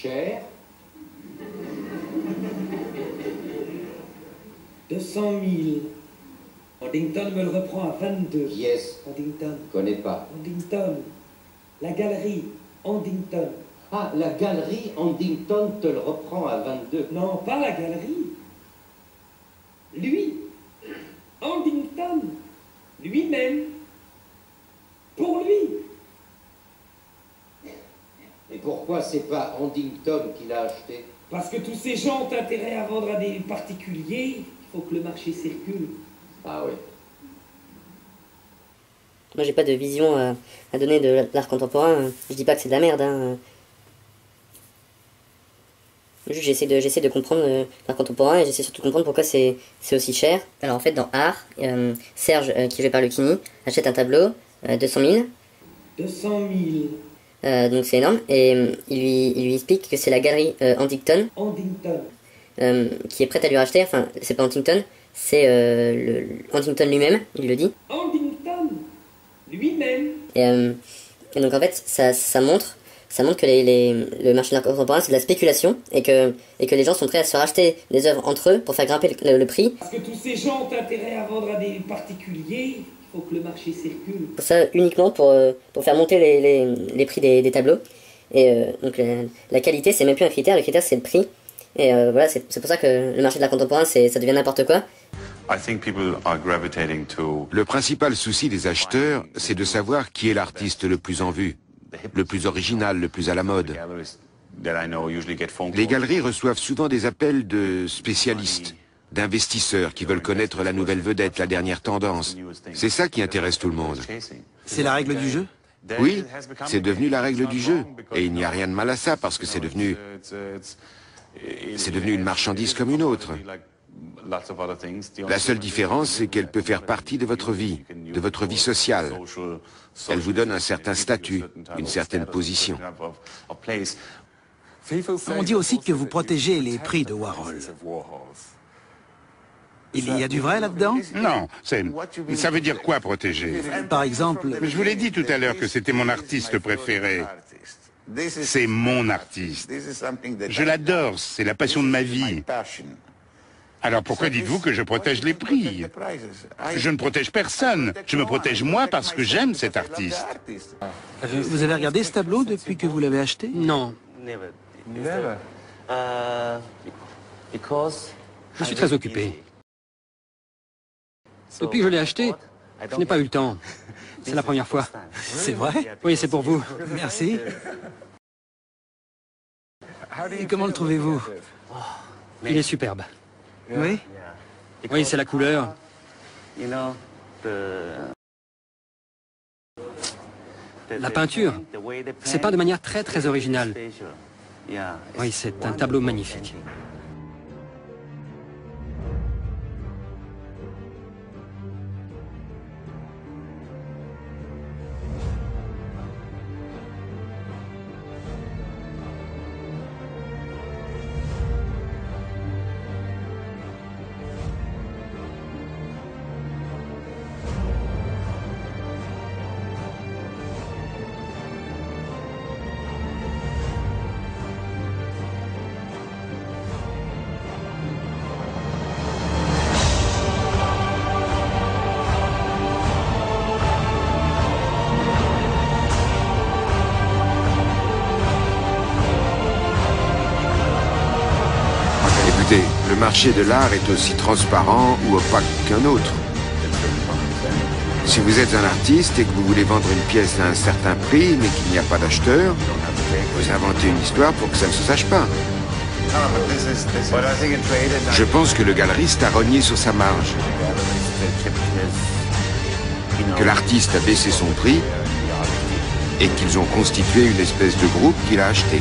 Cher. 200 000. Huntington me le reprend à 22. Yes. Huntington. Connais pas. Huntington. La galerie. Huntington. Ah, la galerie Huntington te le reprend à 22. Non, pas la galerie. Lui. Huntington. Lui-même. Pour lui. Et pourquoi c'est pas Huntington qui l'a acheté? Parce que tous ces gens ont intérêt à vendre à des particuliers. Il faut que le marché circule. Ah oui. Moi, j'ai pas de vision à donner de l'art contemporain. Je dis pas que c'est de la merde. Hein. Juste, j'essaie de comprendre l'art contemporain et j'essaie surtout de comprendre pourquoi c'est aussi cher. Alors en fait, dans Art, Serge, qui est joué par Lucchini, achète un tableau, 200 000. 200 000. Donc c'est énorme. Et il lui explique que c'est la galerie Huntington. Huntington. Qui est prête à lui racheter. Enfin, c'est pas Huntington, c'est Huntington lui-même, il le dit. Huntington lui-même. Et donc en fait, ça montre que le marché de l'art contemporain c'est de la spéculation et que les gens sont prêts à se racheter des œuvres entre eux pour faire grimper le prix. Parce que tous ces gens ont intérêt à vendre à des particuliers, il faut que le marché circule. Pour ça, uniquement pour faire monter les prix des tableaux. Et donc la qualité, c'est même plus un critère, le critère c'est le prix. Et voilà, c'est pour ça que le marché de l'art contemporain, ça devient n'importe quoi. Le principal souci des acheteurs, c'est de savoir qui est l'artiste le plus en vue, le plus original, le plus à la mode. Les galeries reçoivent souvent des appels de spécialistes, d'investisseurs qui veulent connaître la nouvelle vedette, la dernière tendance. C'est ça qui intéresse tout le monde. C'est la règle du jeu? Oui, c'est devenu la règle du jeu. Et il n'y a rien de mal à ça parce que c'est devenu une marchandise comme une autre. La seule différence, c'est qu'elle peut faire partie de votre vie sociale. Elle vous donne un certain statut, une certaine position. On dit aussi que vous protégez les prix de Warhol. Il y a du vrai là-dedans? Non, ça veut dire quoi, protéger? Par exemple... Je vous l'ai dit tout à l'heure que c'était mon artiste préféré. C'est mon artiste. Je l'adore, c'est la passion de ma vie. Alors pourquoi dites-vous que je protège les prix? Je ne protège personne. Je me protège moi parce que j'aime cet artiste. Vous avez regardé ce tableau depuis que vous l'avez acheté? Non. Je suis très occupé. Depuis que je l'ai acheté, je n'ai pas eu le temps. C'est la première fois. C'est vrai? Oui, c'est pour vous. Merci. Et comment le trouvez-vous? Il est superbe. Oui? Oui, c'est la couleur. La peinture, c'est peint de manière très très originale. Oui, c'est un tableau magnifique. Écoutez, le marché de l'art est aussi transparent ou opaque qu'un autre. Si vous êtes un artiste et que vous voulez vendre une pièce à un certain prix, mais qu'il n'y a pas d'acheteur, vous inventez une histoire pour que ça ne se sache pas. Je pense que le galeriste a rogné sur sa marge, que l'artiste a baissé son prix et qu'ils ont constitué une espèce de groupe qu'il a acheté.